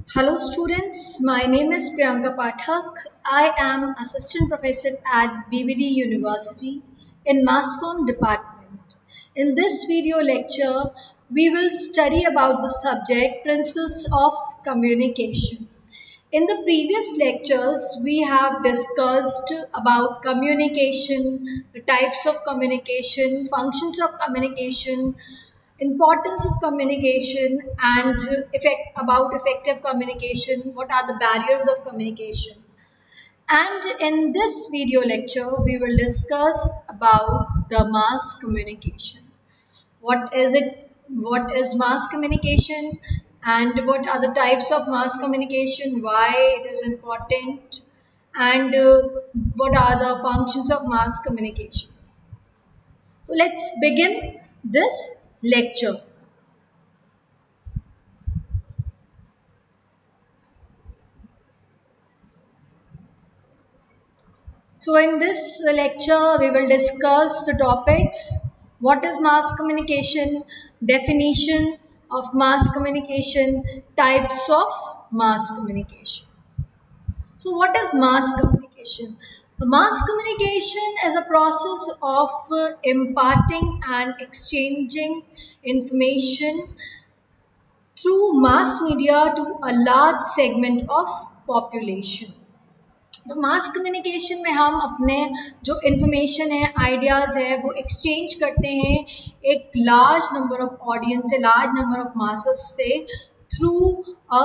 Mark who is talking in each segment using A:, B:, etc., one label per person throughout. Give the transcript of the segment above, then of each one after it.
A: Hello students, my name is Priyanka Pathak. I am Assistant Professor at BBD University in Mass Comm Department. In this video lecture, we will study about the subject Principles of Communication. In the previous lectures, we have discussed about communication, the types of communication, functions of communication, importance of communication and about effective communication, what are the barriers of communication. And in this video lecture, we will discuss about the mass communication. What is it? What is mass communication? And what are the types of mass communication? Why it is important? And what are the functions of mass communication? So let's begin this lecture. So in this lecture, we will discuss the topics: what is mass communication, definition of mass communication, types of mass communication. So what is mass communication? The mass communication is a process of imparting and exchanging information through mass media to a large segment of population. तो mass communication में हम अपने जो information है, ideas है, वो exchange करते हैं एक लार्ज नंबर ऑफ ऑडियंस से, लार्ज नंबर ऑफ मासेस से through a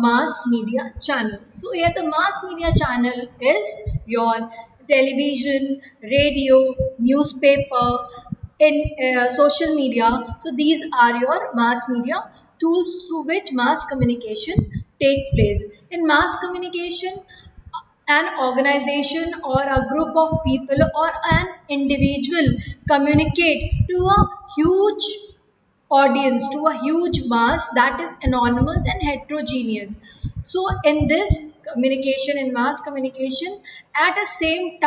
A: mass media channel. So here the mass media channel is your television, radio, newspaper, in social media. So these are your mass media tools through which mass communication take place. In mass communication, an organization or a group of people or an individual communicate to a huge audience, to a huge mass that is anonymous and heterogeneous. So in this communication, in mass communication, at the same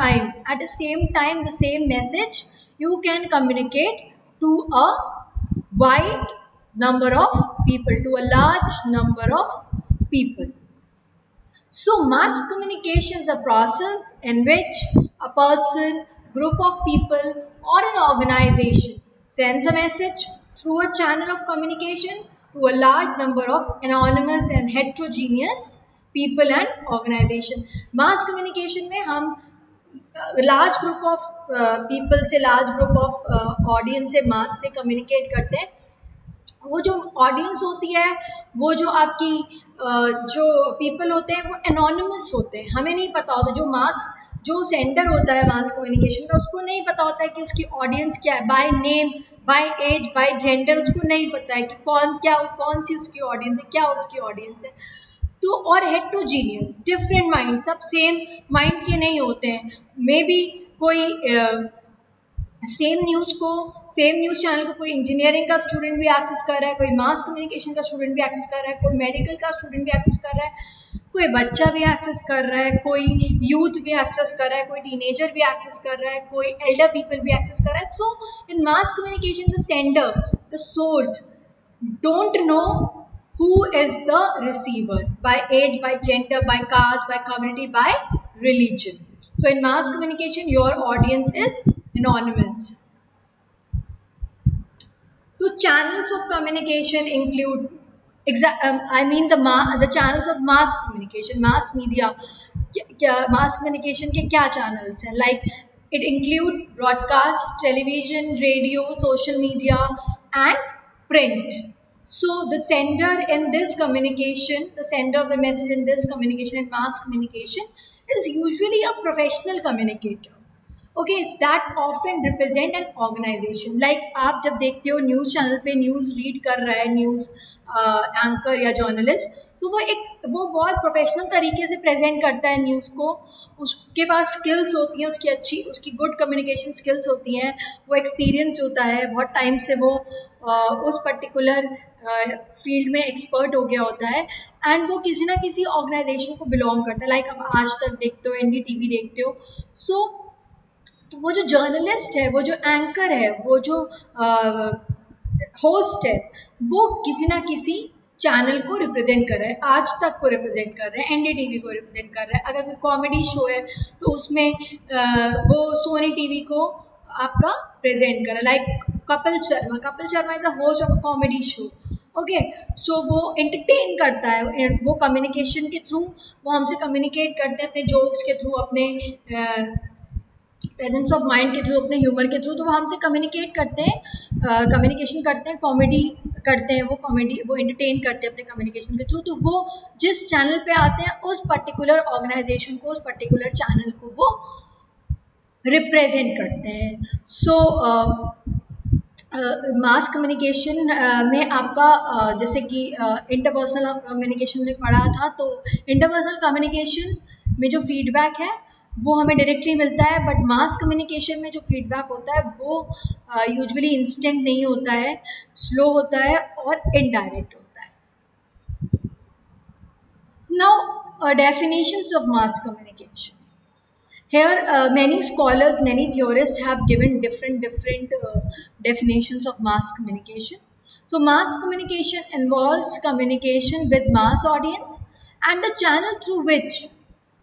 A: message you can communicate to a wide number of people, to a large number of people. So mass communication is a process in which a person, group of people or an organization sends a message through a channel of communication to a large number of anonymous and heterogeneous people and organization. Mass communication में हम large group of people से, large group of audience से, mass से communicate करते हैं. वो जो audience होती है, वो जो आपकी जो पीपल होते हैं, वो एनोनिमस होते हैं, हमें नहीं पता होता. जो सेंडर होता है मास कम्युनिकेशन का, उसको नहीं पता होता है कि उसकी ऑडियंस क्या है, by name, by age, by gender उसको नहीं पता है कि कौन सी उसकी ऑडियंस है, क्या उसकी ऑडियंस है. तो और हेट्रोजीनियस, डिफरेंट माइंड, सब सेम माइंड के नहीं होते हैं. मे बी कोई सेम न्यूज़ चैनल को कोई इंजीनियरिंग का स्टूडेंट भी एक्सेस कर रहा है, कोई मास कम्युनिकेशन का स्टूडेंट भी एक्सेस कर रहा है, कोई मेडिकल का स्टूडेंट भी एक्सेस कर रहा है, कोई बच्चा भी एक्सेस कर रहा है, कोई यूथ भी एक्सेस कर रहा है, कोई टीनेजर भी एक्सेस कर रहा है, कोई एल्डर पीपल भी एक्सेस कर रहा है. So in mass communication the sender, the source don't know who is the receiver by age, by gender, by caste, by community, by religion. So in mass communication, your audience is anonymous. So channels of communication include the channels of mass communication, mass media. Mass communication के क्या channels हैं? Like it include broadcast, television, radio, social media, and print. So the sender in this communication, the sender of the message in this communication and mass communication is usually a professional communicator. Okay, that often represent an organization. Like आप जब देखते हो news channel पे news read कर रहा है news anchor या journalist, तो वो बहुत प्रोफेशनल तरीके से प्रेजेंट करता है न्यूज़ को. उसके पास स्किल्स होती हैं, उसकी गुड कम्युनिकेशन स्किल्स होती हैं, वो एक्सपीरियंस होता है, बहुत टाइम से वो उस पर्टिकुलर फील्ड में एक्सपर्ट हो गया होता है, एंड वो किसी ना किसी ऑर्गेनाइजेशन को बिलोंग करता है. लाइक आप आज तक देखते हो, NDTV देखते हो. सो तो वो जो जर्नलिस्ट है, वो जो एंकर है, वो जो होस्ट है, वो किसी ना किसी चैनल को रिप्रेजेंट कर रहा है, आज तक को रिप्रेजेंट कर रहा है, एनडीटीवी को रिप्रेजेंट कर रहा है। अगर कोई कॉमेडी शो है तो उसमें वो सोनी टीवी को आपका प्रेजेंट कर रहा है। Like Kapil Sharma is a host of a comedy show. Okay, so वो एंटरटेन करता है, वो कम्युनिकेशन के थ्रू वो हमसे कम्युनिकेट करते हैं, अपने जोक्स के थ्रू, अपने प्रेजेंस ऑफ माइंड के थ्रू, अपने ह्यूमर के थ्रू। तो वो हमसे कम्युनिकेट करते हैं, कम्युनिकेशन करते हैं, कॉमेडी करते हैं, वो एंटरटेन करते हैं अपने कम्युनिकेशन के थ्रू। तो वो जिस चैनल पे आते हैं उस पर्टिकुलर ऑर्गेनाइजेशन को, उस पर्टिकुलर चैनल को वो रिप्रेजेंट करते हैं। सो मास कम्युनिकेशन में आपका जैसे कि इंटरपर्सनल कम्युनिकेशन में पढ़ा था, तो इंटरपर्सनल कम्युनिकेशन में जो फीडबैक है वो हमें डायरेक्टली मिलता है, बट मास कम्युनिकेशन में जो फीडबैक होता है वो यूजुअली इंस्टेंट नहीं होता है, स्लो होता है और इनडायरेक्ट होता है। Now definitions of mass communication. Here, many scholars, many theorists have given different definitions of mass communication. So, mass communication involves communication with mass audience, and the channel through which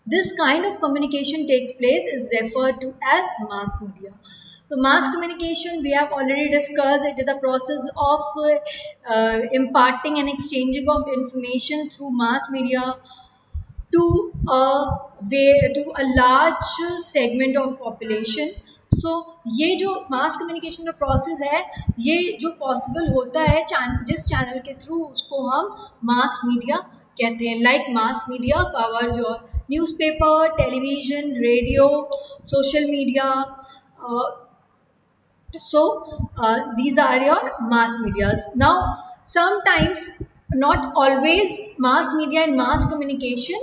A: this kind of communication takes place is referred to as mass media. So, mass communication, we have already discussed, it is the process of imparting and exchanging of information through mass media to a large segment of population. So ये जो mass communication का process है, ये जो possible होता है जिस channel के थ्रू, उसको हम मास मीडिया कहते हैं. Like mass media covers your newspaper, television, radio, social media. So these are your mass medias. Now sometimes, not always, mass media and mass communication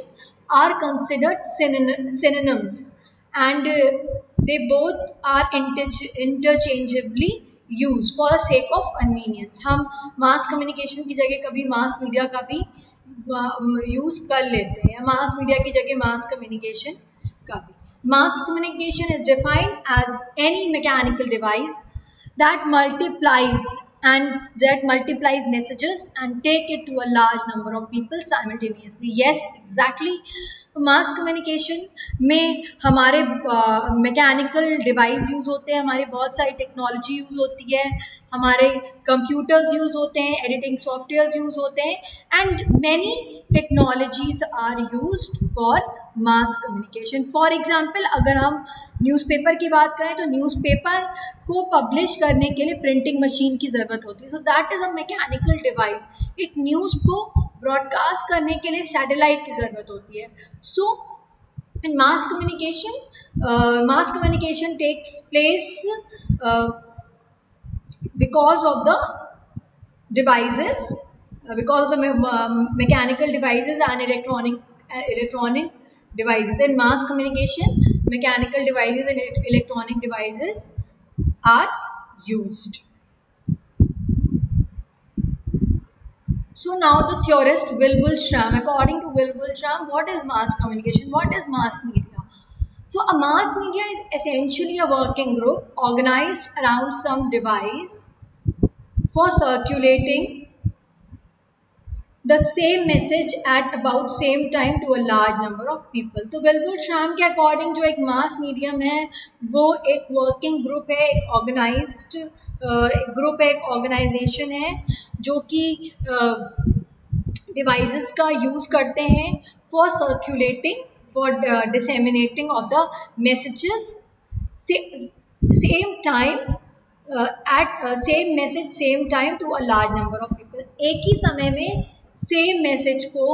A: are considered synonyms, and they both are interchangeably used for the sake of convenience. हम mass communication की जगह कभी mass media का भी use कर लेते हैं, या mass media की जगह mass communication का भी. Mass communication is defined as any mechanical device that multiplies messages and take it to a large number of people simultaneously. Yes, exactly. Mass communication में हमारे मैकेनिकल डिवाइस यूज़ होते हैं, हमारे बहुत सारी टेक्नोलॉजी यूज़ होती है, हमारे कंप्यूटर्स यूज़ होते हैं, एडिटिंग सॉफ्टवेयर्स यूज़ होते हैं, and many technologies are used for mass communication. For example, अगर हम न्यूज़पेपर की बात करें तो न्यूज़पेपर को पब्लिश करने के लिए प्रिंटिंग मशीन की ज़रूरत होती है. So that is a mechanical device. एक न्यूज़ को ब्रॉडकास्ट करने के लिए सैटेलाइट की ज़रूरत होती है. So in mass communication takes place because of the devices, because of the mechanical devices and electronic devices. In mass communication, mechanical devices and electronic devices are used. So now the theorist Wilbur Schramm, according to Wilbur Schramm, what is mass communication? What is mass media? So a mass media is essentially a working group organized around some device for circulating the same message at about same time to a large number of people. तो Wilbur श्राम के according जो एक मास medium है वो एक working group है, एक organised group है, एक ऑर्गेनाइजेशन है जो कि डिवाइसेस का यूज़ करते हैं for circulating, for disseminating of the messages same time at same message same time to a large number of people. एक ही समय में सेम मैसेज को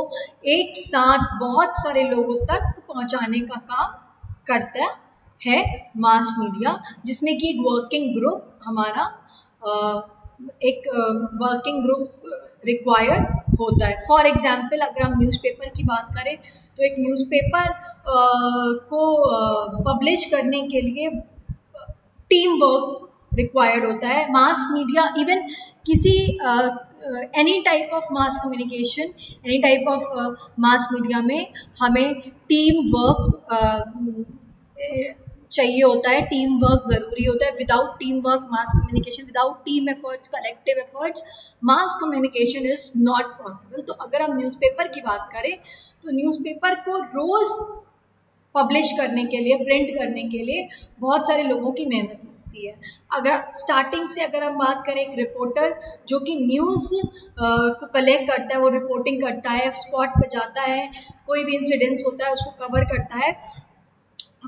A: एक साथ बहुत सारे लोगों तक पहुंचाने का काम करता है मास मीडिया, जिसमें कि एक वर्किंग ग्रुप हमारा एक वर्किंग ग्रुप रिक्वायर्ड होता है. फॉर एग्जाम्पल, अगर हम न्यूज़पेपर की बात करें तो एक न्यूज़पेपर को पब्लिश करने के लिए टीम वर्क रिक्वायर्ड होता है. मास मीडिया, इवन किसी any type of mass communication, any type of mass media में हमें टीम वर्क चाहिए होता है, टीम वर्क ज़रूरी होता है. Without team work mass communication, without team efforts, collective efforts, mass communication is not possible. तो अगर हम न्यूज़पेपर की बात करें तो न्यूज़पेपर को रोज़ पब्लिश करने के लिए, प्रिंट करने के लिए बहुत सारे लोगों की मेहनत लगती है. अगर स्टार्टिंग से अगर हम बात करें, एक रिपोर्टर जो कि न्यूज़ को कलेक्ट करता है, वो रिपोर्टिंग करता है, स्पॉट पे जाता है, कोई भी इंसिडेंट्स होता है उसको कवर करता है,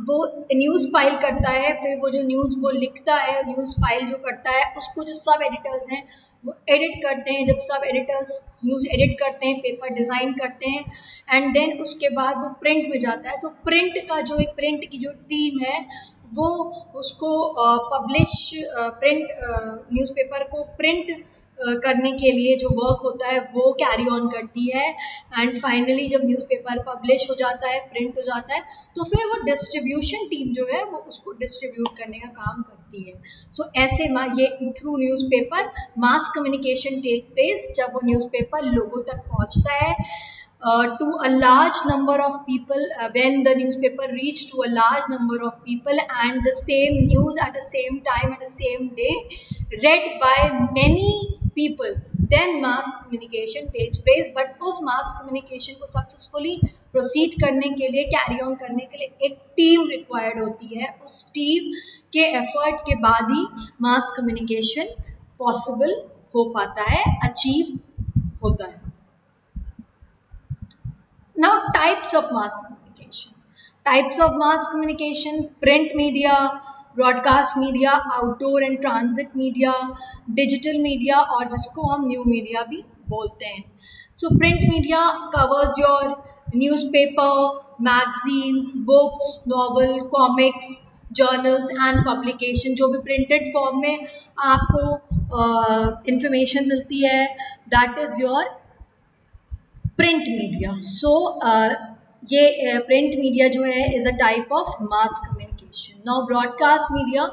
A: वो न्यूज़ फाइल करता है, फिर वो जो न्यूज़ वो लिखता है, न्यूज़ फाइल जो करता है उसको जो सब एडिटर्स हैं वो एडिट करते हैं. जब सब एडिटर्स न्यूज़ एडिट करते हैं, पेपर डिज़ाइन करते हैं, एंड देन उसके बाद वो प्रिंट में जाता है. सो प्रिंट का जो एक प्रिंट की जो टीम है वो उसको पब्लिश प्रिंट न्यूज़पेपर को प्रिंट करने के लिए जो वर्क होता है वो कैरी ऑन करती है. एंड फाइनली जब न्यूज़पेपर पब्लिश हो जाता है, प्रिंट हो जाता है, तो फिर वो डिस्ट्रीब्यूशन टीम जो है वो उसको डिस्ट्रीब्यूट करने का काम करती है. सो ऐसे ये through newspaper mass communication take place, जब वो न्यूज़पेपर लोगों तक पहुंचता है to a large number of people, when the newspaper reach to a large number of people and the same news at the same time at the same day read by many people, then mass communication takes place. But उस mass communication को successfully proceed करने के लिए, carry on करने के लिए एक team required होती है. उस team के effort के बाद ही mass communication possible हो पाता है, achieve होता है. Now, types of mass communication. Types of mass communication: print media, broadcast media, outdoor and transit media, digital media, और जिसको हम new media भी बोलते हैं. So, print media covers your newspaper, magazines, books, novel, comics, journals and publication. जो भी printed form में आपको information मिलती है, that is your print media. So ये प्रिंट मीडिया जो है is a type of mass communication. Now broadcast media,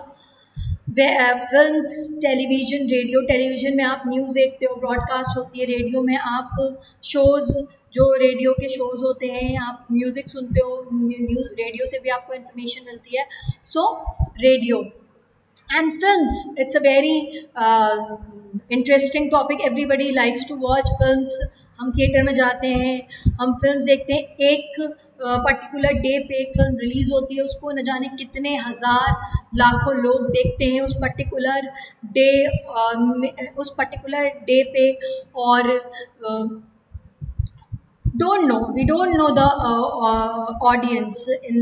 A: films, television, radio. Television में आप न्यूज़ देखते हो, ब्रॉडकास्ट होती है. रेडियो में आप शोज़, जो रेडियो के शोज़ होते हैं, आप म्यूज़िक सुनते हो, न्यूज़ रेडियो से भी आपको इन्फॉर्मेशन मिलती है. So radio. And films, it's a very interesting topic. Everybody likes to watch films. हम थिएटर में जाते हैं, हम फिल्म देखते हैं. एक पर्टिकुलर डे पे एक फिल्म रिलीज होती है, उसको न जाने कितने हज़ार लाखों लोग देखते हैं उस पर्टिकुलर डे पे. और we don't know the audience in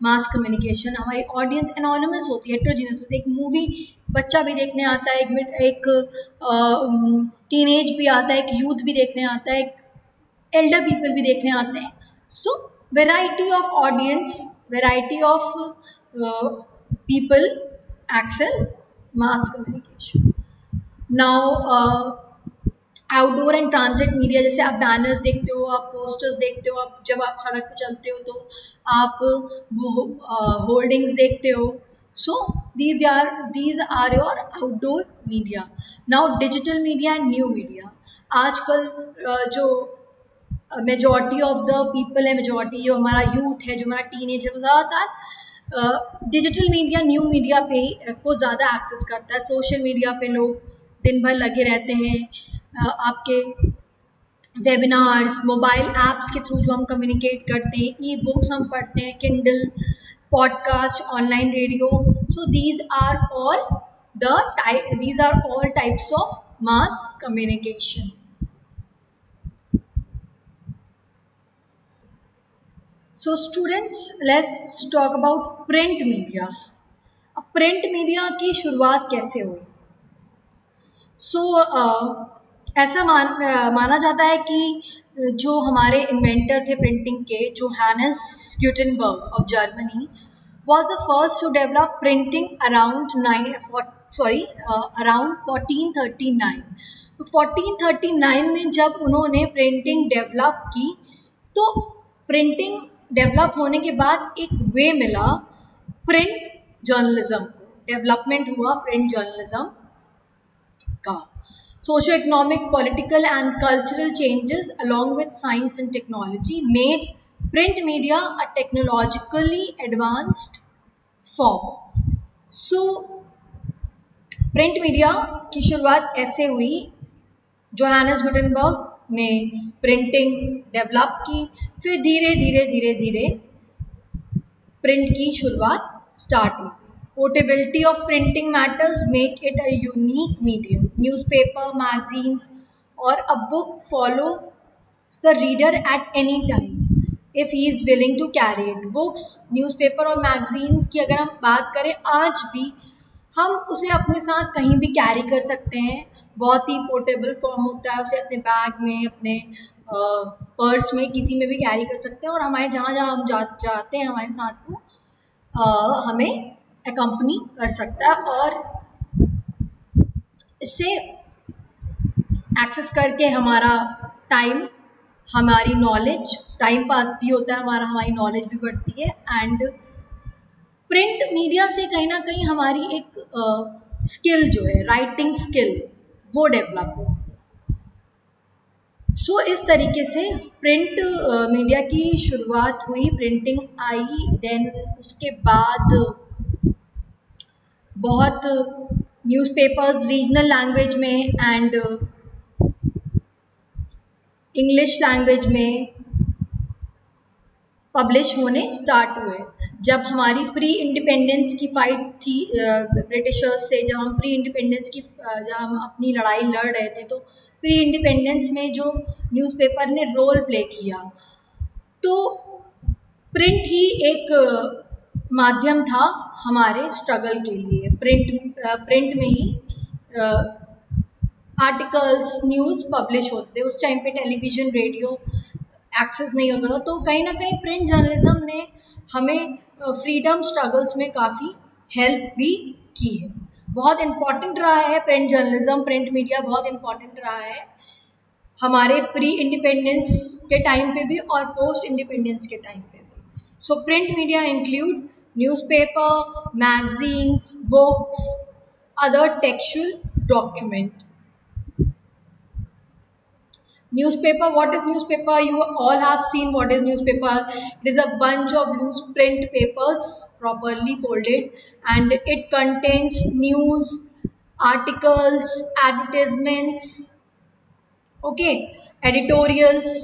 A: mass communication. हमारी audience anonymous होती है, heterogeneous होती है. एक मूवी बच्चा भी देखने आता है, एक टीनेज भी आता है, एक यूथ भी देखने आता है, एक एल्डर पीपल भी देखने आते हैं. So variety of audience, variety of people access mass communication. Now outdoor and transit media, जैसे आप बैनर्स देखते हो, आप पोस्टर्स देखते हो, आप जब आप सड़क पर चलते हो तो आप होर्डिंग्स देखते हो. सो these are your outdoor media. Now digital media and new media. आजकल जो मेजॉरिटी ऑफ द पीपल है, मेजॉरिटी जो हमारा यूथ है, जो हमारा टीनेज है, वो ज़्यादातर डिजिटल मीडिया, न्यू मीडिया पे को ज़्यादा एक्सेस करता है. सोशल मीडिया पे लोग दिन भर लगे रहते हैं. आपके वेबिनार्स, मोबाइल ऐप्स के थ्रू जो हम कम्युनिकेट करते हैं, ई बुक्स हम पढ़ते हैं, Kindle, podcast, online radio. So these are all types of mass communication. So students, let's talk about print media. अब प्रिंट मीडिया की शुरुआत कैसे हुई? ऐसा माना जाता है कि जो हमारे इन्वेंटर थे प्रिंटिंग के, Johannes Gutenberg of Germany, was the first to develop printing around 1439. तो 1439 में जब उन्होंने प्रिंटिंग डेवलप की, तो प्रिंटिंग डेवलप होने के बाद एक वे मिला प्रिंट जर्नलिज्म को, डेवलपमेंट हुआ प्रिंट जर्नलिज्म का. Socio-economic, political and cultural changes along with science and technology made print media a technologically advanced form. So print media की शुरुआत ऐसे हुई, जोहानस गुटेनबर्ग ने प्रिंटिंग डेवलप की, फिर धीरे धीरे धीरे धीरे प्रिंट की शुरुआत स्टार्ट हुई। Portability of printing matters make it a unique medium. Newspaper, magazines और a book follows the reader at any time if he is willing to carry it. Books, newspaper और मैगजीन की अगर हम बात करें, आज भी हम उसे अपने साथ कहीं भी कैरी कर सकते हैं। बहुत ही पोर्टेबल फॉर्म होता है, उसे अपने बैग में, अपने पर्स में, किसी में भी कैरी कर सकते हैं और हमारे जहाँ जहाँ हम जाते हैं हमारे साथ वो हमें अकम्पनी कर सकता है। और इससे एक्सेस करके हमारा टाइम, हमारी नॉलेज, टाइम पास भी होता है हमारा, हमारी नॉलेज भी बढ़ती है। एंड प्रिंट मीडिया से कहीं ना कहीं हमारी एक स्किल जो है, राइटिंग स्किल, वो डेवलप होती है। सो इस तरीके से प्रिंट मीडिया की शुरुआत हुई, प्रिंटिंग आई। देन उसके बाद बहुत न्यूज़पेपर्स रीजनल लैंग्वेज में एंड इंग्लिश लैंग्वेज में पब्लिश होने स्टार्ट हुए। जब हमारी प्री इंडिपेंडेंस की फाइट थी ब्रिटिशर्स से, जब हम प्री इंडिपेंडेंस की जब हम अपनी लड़ाई लड़ रहे थे, तो प्री इंडिपेंडेंस में जो न्यूज़पेपर ने रोल प्ले किया, तो प्रिंट ही एक माध्यम था हमारे स्ट्रगल के लिए। प्रिंट में ही आर्टिकल्स, न्यूज़ पब्लिश होते थे। उस टाइम पे टेलीविज़न, रेडियो एक्सेस नहीं होता था, तो कहीं ना कहीं प्रिंट जर्नलिज्म ने हमें फ्रीडम स्ट्रगल्स में काफ़ी हेल्प भी की है। बहुत इम्पॉर्टेंट रहा है प्रिंट जर्नलिज्म, प्रिंट मीडिया बहुत इम्पॉर्टेंट रहा है हमारे प्री इंडिपेंडेंस के टाइम पे भी और पोस्ट इंडिपेंडेंस के टाइम पे भी। So print media include newspaper, magazines, books, other textual document. Newspaper, what is newspaper? You all have seen what is newspaper. It is a bunch of loose print papers properly folded, and it contains news, articles, advertisements, okay, editorials.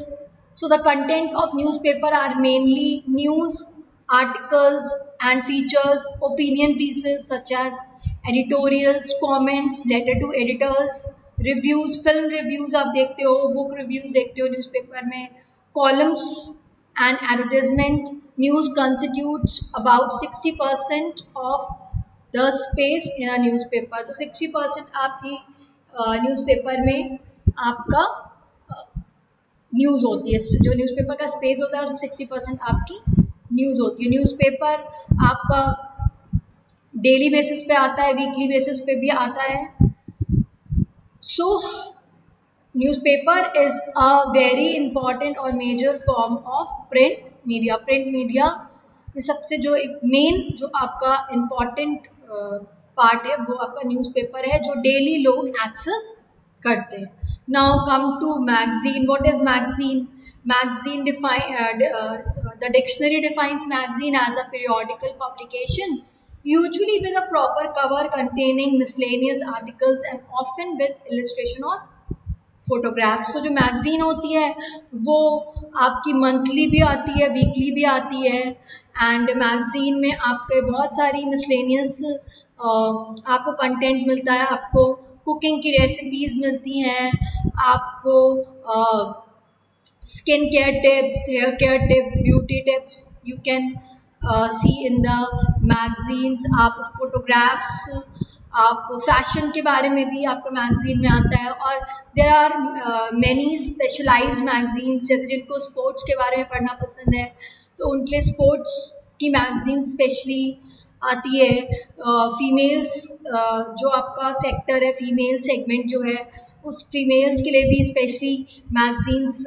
A: So the content of newspaper are mainly news, articles and features, opinion pieces such as editorials, comments, letter to editors, reviews, film reviews आप देखते हो, book reviews देखते हो newspaper में, columns and advertisement. News constitutes about 60% of the space in a newspaper. तो 60% आपकी newspaper में आपका न्यूज़ होती है। जो न्यूज़पेपर का स्पेस होता है उसमें 60% आपकी न्यूज़ होती है। न्यूज़पेपर आपका डेली बेसिस पे आता है, वीकली बेसिस पे भी आता है। So, newspaper is a very important और major form of print media. Print media में सबसे जो एक मेन जो आपका important पार्ट है वो आपका न्यूज़पेपर है, जो डेली लोग एक्सेस करते हैं। Now come to magazine. What is magazine? Magazine the dictionary defines magazine as a periodical publication, usually with a proper cover containing miscellaneous articles and often with illustration or photographs. So जो magazine होती है वो आपकी monthly भी आती है, weekly भी आती है, एंड मैगजीन में आपके बहुत सारी मिसलेनियस आपको कंटेंट मिलता है। आपको कुकिंग की रेसिपीज मिलती हैं, आपको skin care tips, hair care tips, beauty tips you can see in the magazines. आप फोटोग्राफ्स, आप फैशन के बारे में भी आपका मैगजीन में आता है। और there are many specialised magazines, जैसे जिनको स्पोर्ट्स के बारे में पढ़ना पसंद है तो उनके लिए स्पोर्ट्स की मैगजीन स्पेशली आती है। फीमेल्स जो आपका सेक्टर है, फीमेल सेगमेंट जो है, उस फीमेल्स के लिए भी स्पेशली मैगजीन्स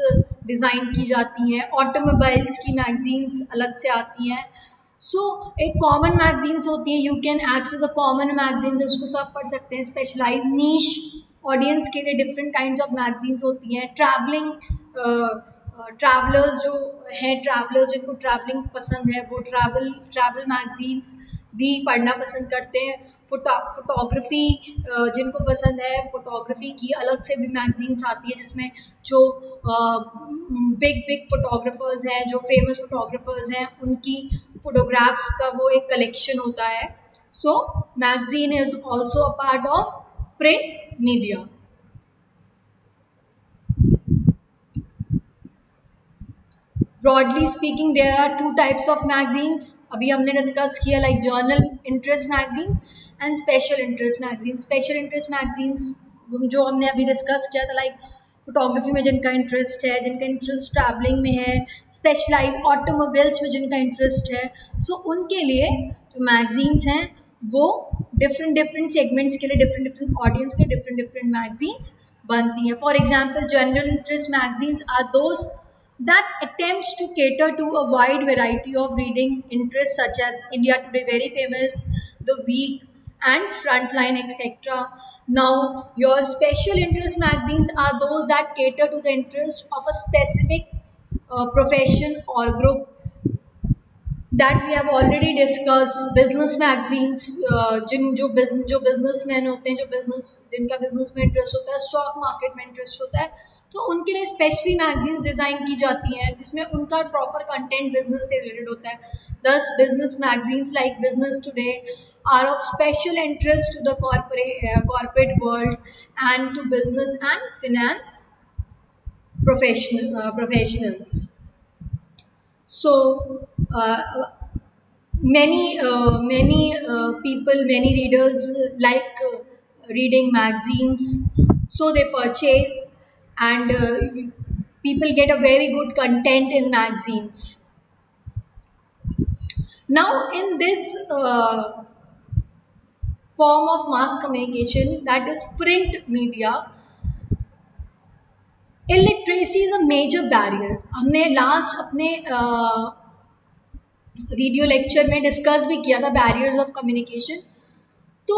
A: डिज़ाइन की जाती हैं। ऑटोमोबाइल्स की मैगजीन्स अलग से आती हैं। सो एक कॉमन मैगजीन्स होती हैं, you can access the common magazines, उसको सब पढ़ सकते हैं। स्पेशलाइज नीश ऑडियंस के लिए डिफरेंट काइंड्स ऑफ मैगजीन्स होती हैं। ट्रैवलिंग ट्रैवलर्स जो हैं, ट्रैवलर्स जिनको ट्रैवलिंग पसंद है वो ट्रैवल मैगजीन्स भी पढ़ना पसंद करते हैं। फोटोग्राफी जिनको पसंद है, फोटोग्राफी की अलग से भी मैगजीन्स आती है जिसमें जो बिग बिग फोटोग्राफर्स हैं, जो फेमस फोटोग्राफर्स हैं, उनकी फोटोग्राफ्स का वो एक कलेक्शन होता है। So magazine is also a part of print media. Broadly speaking, there are two types of magazines. अभी हमने डिस्कस किया like journal interest magazines and special interest magazines. Special interest magazines जो हमने अभी डिस्कस किया था लाइक फोटोग्राफी में जिनका इंटरेस्ट है, जिनका इंटरेस्ट ट्रैवलिंग में है, स्पेशलाइज ऑटोमोबाइल्स में जिनका इंटरेस्ट है, सो उनके लिए जो मैगजीन्स हैं वो डिफरेंट डिफरेंट सेगमेंट्स के लिए, डिफरेंट डिफरेंट ऑडियंस के डिफरेंट डिफरेंट मैगजीन्स बनती हैं। For example general interest magazines are those that attempts to cater to a wide variety of reading interests such as India Today, very famous, The Week and Frontline, etc. Now your special interest magazines are those that cater to the interest of a specific profession or group that we have already discussed. Business magazines जो businessman होते हैं, जिनका business में interest होता है, stock market में interest होता है, तो उनके लिए स्पेशली मैगजीन्स डिज़ाइन की जाती हैं जिसमें उनका प्रॉपर कंटेंट बिजनेस से रिलेटेड होता है। Thus business magazines like business today are of special interest to the corporate world and to business and finance professionals. So many people, many readers like reading magazines, so they purchase, and people get a very good content in magazines. Now in this form of mass communication, that is print media, illiteracy is a major barrier. हमने last अपने video lecture में discuss भी किया था barriers of communication. तो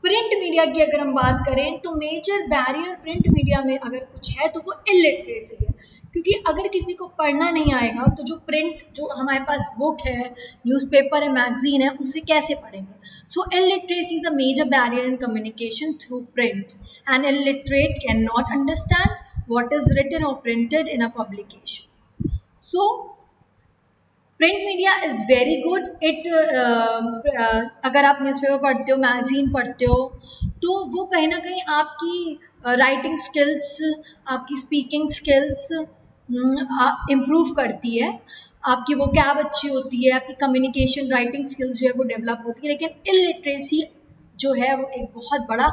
A: print media की अगर हम बात करें तो मेजर बैरियर प्रिंट मीडिया में अगर कुछ है तो वो इलिटरेसी है, क्योंकि अगर किसी को पढ़ना नहीं आएगा तो जो प्रिंट, जो हमारे पास बुक है, न्यूज़पेपर है, मैगजीन है, उसे कैसे पढ़ेंगे। So illiteracy is a major barrier in communication through print, and illiterate can not understand what is written or printed in a publication. So print media is very good. It अगर आप newspaper पढ़ते हो, magazine पढ़ते हो, तो वो कहीं ना कहीं आपकी राइटिंग स्किल्स, आपकी स्पीकिंग स्किल्स इम्प्रूव करती है, आपकी वो कैब अच्छी होती है, आपकी कम्युनिकेशन राइटिंग स्किल्स जो है वो डेवलप होती है। लेकिन इलिटरेसी जो है वो एक बहुत बड़ा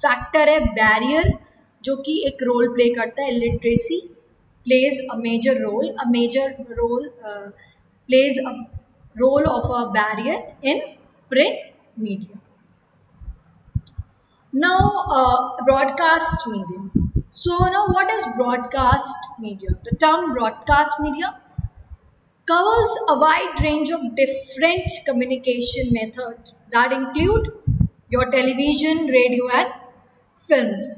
A: फैक्टर है, बैरियर, जो कि एक रोल प्ले करता है। Illiteracy plays a major role plays a role of a barrier in print media. Now broadcast media. So now what is broadcast media? The term broadcast media covers a wide range of different communication methods that include your television, radio and films.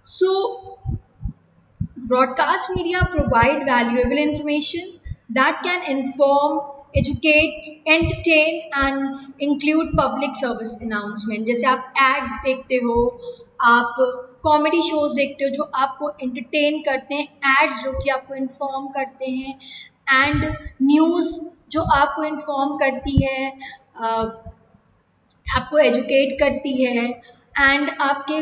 A: So broadcast media provide valuable information that can inform, educate, entertain and include public service announcement. जैसे आप ads देखते हो, आप comedy shows देखते हो जो आपको entertain करते हैं, एड्स जो कि आपको इन्फॉर्म करते हैं, एंड न्यूज़ जो आपको इन्फॉर्म करती है, आपको एजुकेट करती है, एंड आपके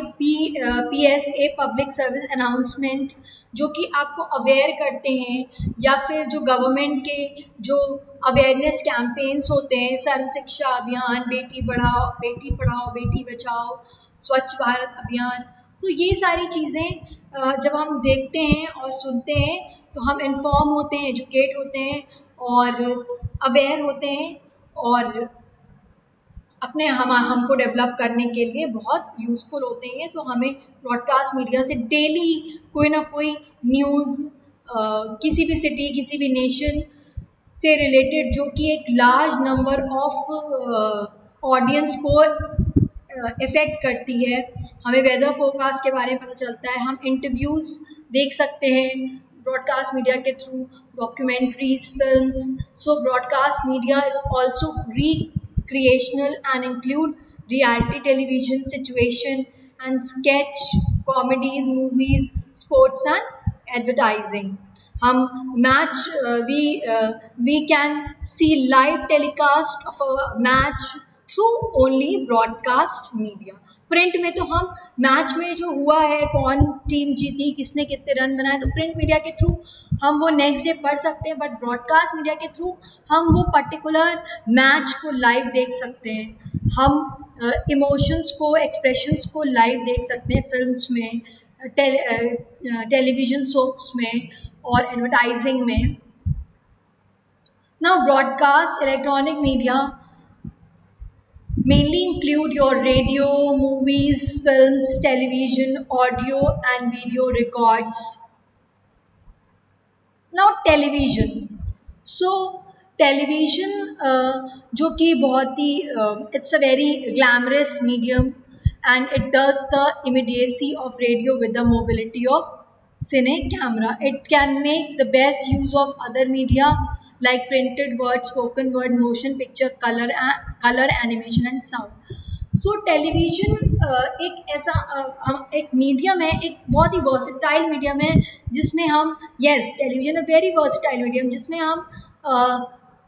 A: PSA पब्लिक सर्विस अनाउंसमेंट जो कि आपको अवेयर करते हैं, या फिर जो गवर्नमेंट के जो अवेयरनेस कैंपेन्स होते हैं, सर्व शिक्षा अभियान, बेटी पढ़ाओ बेटी बचाओ, स्वच्छ भारत अभियान। तो ये सारी चीज़ें जब हम देखते हैं और सुनते हैं तो हम इन्फॉर्म होते हैं, एजुकेट होते हैं और अवेयर होते हैं, और अपने हमको डेवलप करने के लिए बहुत यूज़फुल होते हैं। सो हमें ब्रॉडकास्ट मीडिया से डेली कोई ना कोई न्यूज़ किसी भी सिटी, किसी भी नेशन से रिलेटेड, जो कि एक लार्ज नंबर ऑफ ऑडियंस को इफ़ेक्ट करती है। हमें वेदर फोरकास्ट के बारे में पता चलता है, हम इंटरव्यूज़ देख सकते हैं ब्रॉडकास्ट मीडिया के through, documentaries, films. So broadcast media is also recreational and include reality television situation and sketch comedies, movies, sports and advertising. हम match we can see live telecast of a match through only broadcast media. Print में तो हम match में जो हुआ है, कौन team जीती, किसने कितने रन बनाए, तो प्रिंट मीडिया के थ्रू हम वो नेक्स्ट डे पढ़ सकते हैं. बट ब्रॉडकास्ट मीडिया के थ्रू हम वो पर्टिकुलर मैच को लाइव देख सकते हैं. हम इमोशंस को, एक्सप्रेशंस को लाइव देख सकते हैं फिल्म्स में, टेलीविजन सोप्स में और एडवर्टाइजिंग में. Now broadcast electronic media mainly include your radio, movies, films, television, audio and video records. Now television. So television जो कि बहुत ही it's a very glamorous medium and it does the immediacy of radio with the mobility of cine camera. It can make the best use of other media like printed word, spoken word, motion picture, color animation and sound. So television एक ऐसा एक medium है, एक बहुत ही versatile medium है जिसमें हम television a very versatile medium जिसमें हम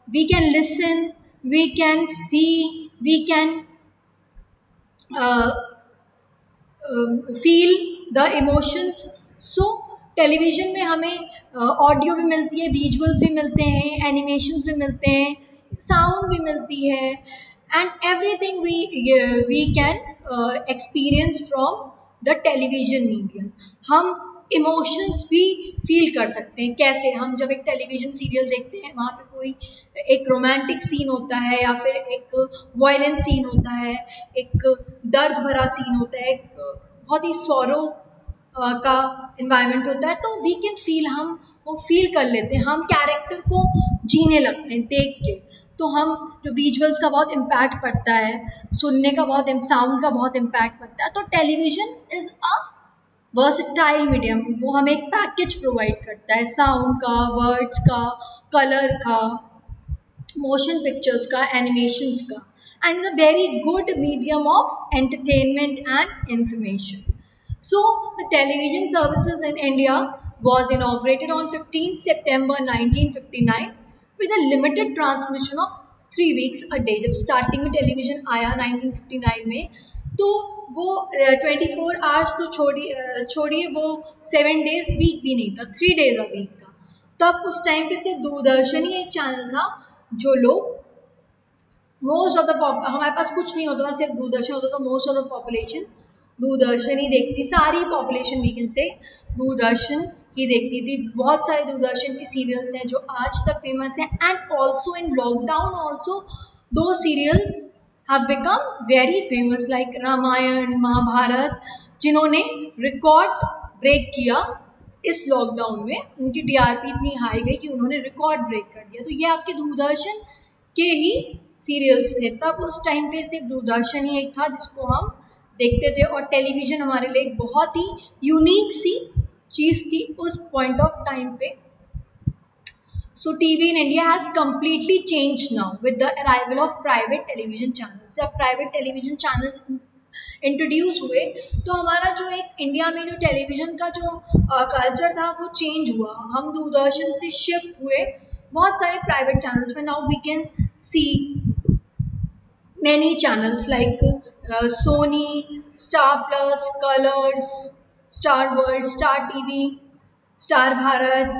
A: we can listen, we can see, we can feel the emotions. So television में हमें ऑडियो भी मिलती है, विजुअल्स भी मिलते हैं, एनिमेशंस भी मिलते हैं, साउंड भी मिलती है and everything we can experience from the television medium. हम इमोशंस भी फील कर सकते हैं. कैसे? हम जब एक टेलीविज़न सीरियल देखते हैं, वहाँ पे कोई एक रोमांटिक सीन होता है या फिर एक वायलेंट सीन होता है, एक दर्द भरा सीन होता है, एक बहुत ही सॉरो का इन्वायरमेंट होता है, तो वी कैन फील, हम वो फील कर लेते हैं, हम कैरेक्टर को जीने लगते हैं देख के. तो हम जो विजुअल्स का बहुत इम्पैक्ट पड़ता है, सुनने का बहुत, साउंड का बहुत इम्पैक्ट पड़ता है. तो television is a versatile medium. वो हमें एक पैकेज प्रोवाइड करता है, साउंड का, वर्ड्स का, कलर का, मोशन पिक्चर्स का, एनिमेशंस का, and is a very good medium of entertainment and information. So the television services in India was inaugurated on 15 September 1959 with a limited transmission of 3 weeks a day. जब starting में television आया 1959 में, तो वो 24 hours तो छोड़िए, वो 7 days week भी नहीं था, 3 days a week था. तब उस टाइम पे सिर्फ दूरदर्शन ही एक चैनल था जो लोग मोस्ट ऑफ द हमारे पास कुछ नहीं होता था, सिर्फ दूरदर्शन होता था. Most of the population Doordarshan ही देखती, सारी population we can say Doordarshan ही देखती थी. बहुत सारे दूरदर्शन की सीरियल्स हैं जो आज तक फेमस हैं and also in lockdown also दो serials have become very famous like Ramayan, Mahabharat, जिन्होंने रिकॉर्ड ब्रेक किया इस लॉकडाउन में. उनकी टीआरपी इतनी हाई गई कि उन्होंने रिकॉर्ड ब्रेक कर दिया. तो ये आपके दूरदर्शन के ही सीरियल्स थे. तब उस टाइम पे सिर्फ दूरदर्शन ही एक था जिसको हम देखते थे और टेलीविज़न हमारे लिए एक बहुत ही यूनिक सी चीज़ थी उस पॉइंट ऑफ टाइम पे. So TV in India has completely change now with the arrival of private television channels. जब प्राइवेट टेलीविज़न चैनल्स इंट्रोड्यूस हुए तो हमारा जो एक इंडिया में जो टेलीविज़न का जो कल्चर था वो चेंज हुआ. हम दूरदर्शन से शिफ्ट हुए बहुत सारे प्राइवेट चैनल्स में. Now we can see many channels like Sony, Star Plus, Colors, Star World, Star TV, Star Bharat,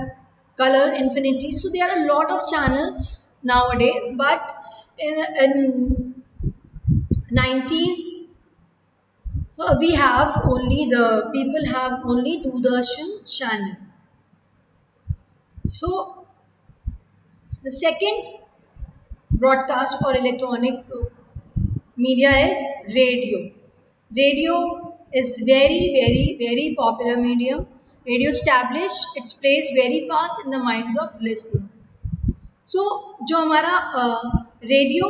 A: Color Infinity. So there are a lot of channels nowadays, but in 90s we have only people have only Doordarshan channel. So the second broadcast or electronic media is radio. Radio is very popular medium. Radio established its place very fast in the minds of listeners. So जो हमारा radio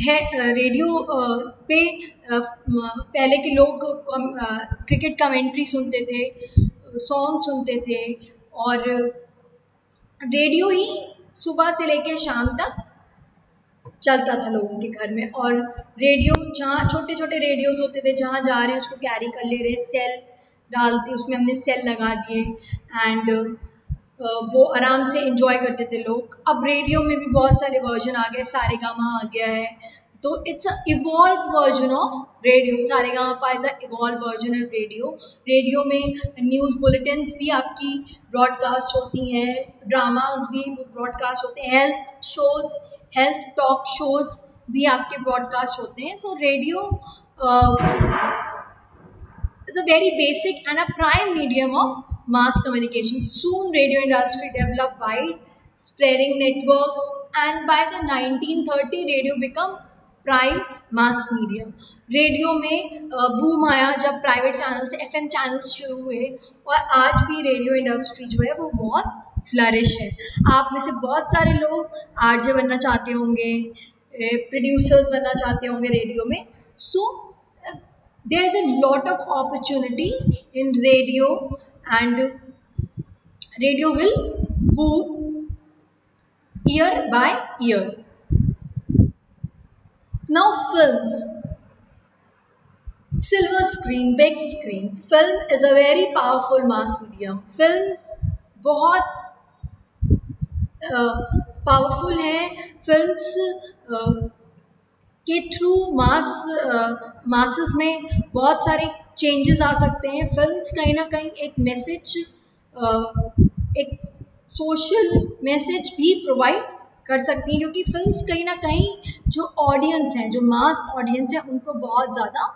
A: है radio पे पहले के लोग cricket commentary सुनते थे, song सुनते थे, और रेडियो ही सुबह से लेकर शाम तक चलता था लोगों के घर में। और रेडियो जहाँ छोटे छोटे रेडियोस होते थे, जहाँ जा रहे हैं उसको कैरी कर ले रहे, सेल डालते, उसमें हमने सेल लगा दिए, एंड वो आराम से इंजॉय करते थे लोग। अब रेडियो में भी बहुत सारे वर्जन आ गए, सारेगामा आ गया है, तो it's a evolve version of radio. Saregama is a evolve version of radio. Radio में न्यूज़ बुलेटिन्स भी आपकी ब्रॉडकास्ट होती हैं, ड्रामाज भी ब्रॉडकास्ट होते हैं, health shows, health talk shows भी आपके ब्रॉडकास्ट होते हैं। सो radio is a very basic and a prime medium of mass communication. Soon, radio industry developed wide spreading networks, and by the 1930 radio become prime mass medium. Radio में boom आया जब private channels, FM channels शुरू हुए, और आज भी radio industry जो है वो बहुत फ्लरिश है। आप में से बहुत सारे लोग आरजे बनना चाहते होंगे, प्रोड्यूसर्स बनना चाहते होंगे रेडियो में। सो there is a lot of opportunity in radio, and radio will boom year by year. Now films, silver screen, big screen. Film is a very powerful mass medium. Films बहुत powerful हैं। Films के through masses में बहुत सारे changes आ सकते हैं। Films कहीं ना कहीं एक मैसेज, एक सोशल मैसेज भी प्रोवाइड कर सकती हैं, क्योंकि फिल्म्स कहीं ना कहीं जो ऑडियंस हैं, जो मास ऑडियंस है, उनको बहुत ज़्यादा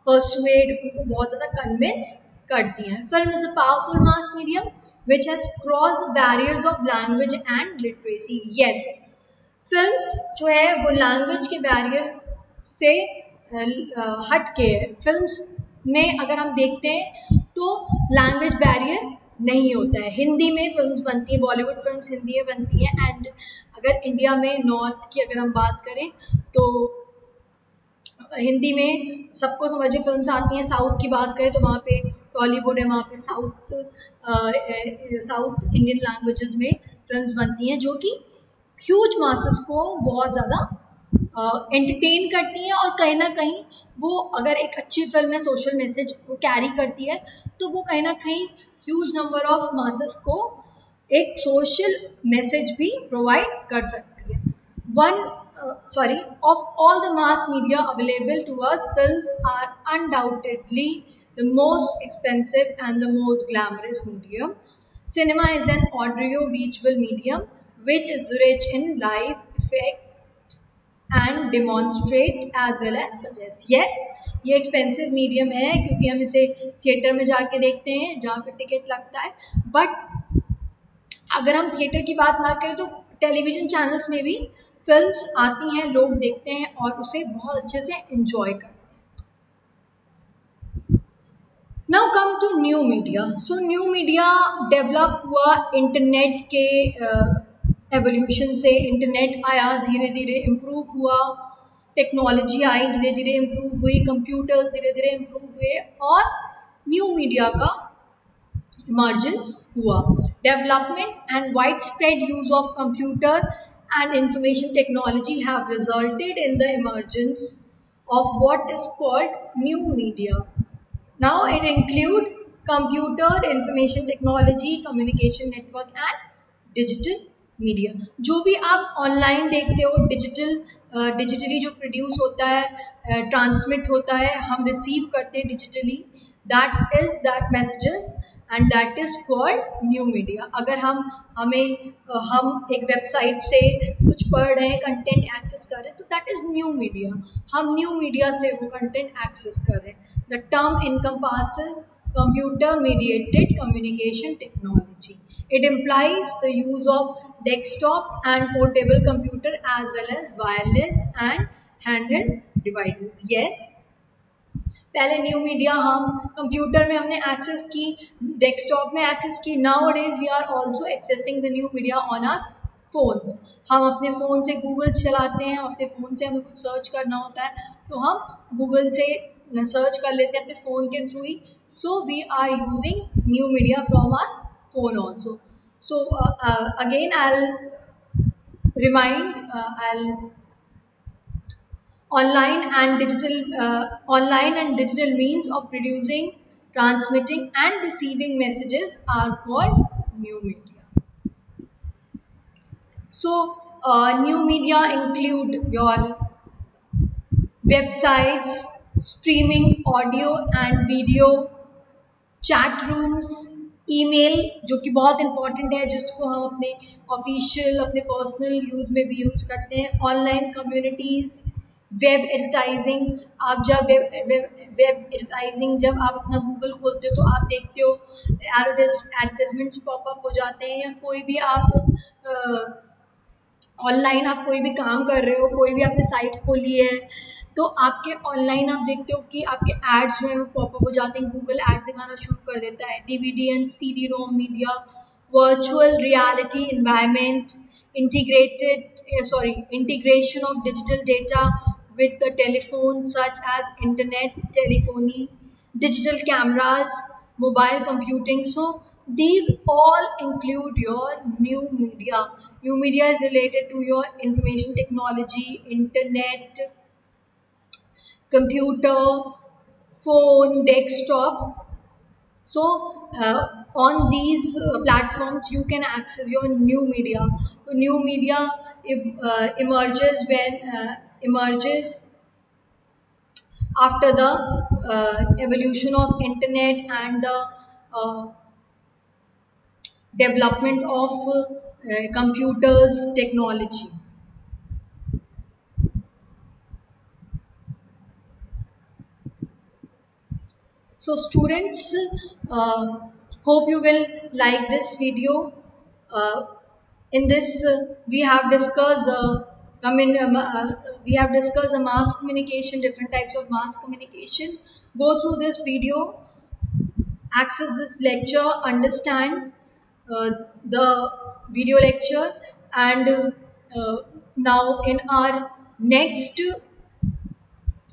A: परसुएड, उनको बहुत ज़्यादा कन्विंस करती हैं। Film is a powerful mass medium which has crossed the barriers of language and literacy. Yes, films जो है वो लैंग्वेज के बैरियर से हट के है। फिल्म्स में अगर हम देखते हैं तो लैंग्वेज बैरियर नहीं होता है। हिंदी में फिल्म्स बनती हैं, बॉलीवुड फिल्म्स हिंदी में बनती हैं, एंड अगर इंडिया में नॉर्थ की अगर हम बात करें तो हिंदी में सबको समझ में फिल्म्स आती हैं। साउथ की बात करें तो वहाँ पे टॉलीवुड है, वहाँ पे साउथ इंडियन लैंग्वेजेस में फिल्म्स बनती हैं, जो कि ह्यूज मासेस को बहुत ज़्यादा एंटरटेन करती हैं, और कहीं ना कहीं वो अगर एक अच्छी फिल्म है, सोशल मैसेज वो कैरी करती है, तो वो कहीं ना कहीं ह्यूज नंबर ऑफ मासेस को एक सोशल मैसेज भी प्रोवाइड कर सकती है। Of all the mass media available to us, films are undoubtedly the most expensive and the most glamorous medium. Cinema is an audio-visual medium which is rich in live effect and demonstrate as well as suggest. Yes, ये expensive medium है क्योंकि हम इसे theatre में जाके देखते हैं जहाँ पे टिकट लगता है, बट अगर हम थिएटर की बात ना करें तो टेलीविज़न चैनल्स में भी फिल्म्स आती हैं, लोग देखते हैं और उसे बहुत अच्छे से एंजॉय करते हैं। Now come to new media. So new media develop हुआ इंटरनेट के एवोल्यूशन से। इंटरनेट आया, धीरे धीरे इम्प्रूव हुआ, टेक्नोलॉजी आई, धीरे धीरे इम्प्रूव हुई, कंप्यूटर्स धीरे धीरे इम्प्रूव हुए, और न्यू मीडिया का emergence हुआ। Development and widespread use of computer and information technology have resulted in the emergence of what is called new media. Now it include computer, information technology, communication network and digital media. जो भी आप online देखते हो, digitally जो produce होता है, transmit होता है, हम रिसीव करते हैं digitally, that messages and that is called new media. अगर हम एक वेबसाइट से कुछ पढ़ रहे हैं, कंटेंट एक्सेस कर रहे हैं, तो दैट इज न्यू मीडिया। हम न्यू मीडिया से वो कंटेंट एक्सेस कर रहे हैं। The term encompasses computer mediated communication technology. It implies the use of desktop and portable computer as well as wireless and handheld devices. Yes, पहले new media हम computer में हमने access की, डेस्कटॉप में access की। Nowadays we are also accessing the new media on our phones, हम अपने phone से गूगल चलाते हैं, अपने फ़ोन से हमें कुछ सर्च करना होता है तो हम गूगल से सर्च कर लेते हैं अपने फ़ोन के थ्रू ही. So we are using new media from our phone also. So again I'll online and digital means of producing, transmitting and receiving messages are called new media. So new media include your websites, streaming audio and video, chat rooms, email जो कि बहुत important है जिसको हम अपने official अपने personal use में भी यूज़ करते हैं, ऑनलाइन कम्युनिटीज़, वेब एडवर्टाइजिंग. आप जब वेब एडवर्टाइजिंग जब आप अपना गूगल खोलते हो तो आप देखते हो एडवर्टाइजमेंट्स पॉपअप हो जाते हैं, या कोई भी आप ऑनलाइन आप कोई भी काम कर रहे हो, कोई भी आपने साइट खोली है तो आपके ऑनलाइन आप देखते हो कि आपके एड्स जो है वो पॉपअप हो जाते हैं, गूगल एड्स दिखाना शुरू कर देता है. DVD and CD ROM media, virtual reality environment, integration of digital data with the telephone such as internet telephony, digital cameras, mobile computing. So these all include your new media. New media is related to your information technology, internet, computer, phone, desktop. So on these platforms you can access your new media. So new media emerges after the evolution of internet and the uh, development of computers technology. So students, hope you will like this video. Uh, in this, we have discussed we have discussed the mass communication, different types of mass communication. Go through this video, access this lecture, understand uh, the video lecture, and now in our next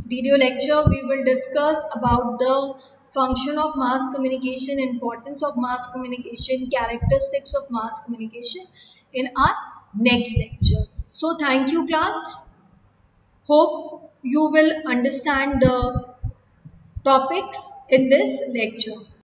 A: video lecture we will discuss about the function of mass communication, importance of mass communication, characteristics of mass communication in our next lecture. So thank you class, hope you will understand the topics in this lecture.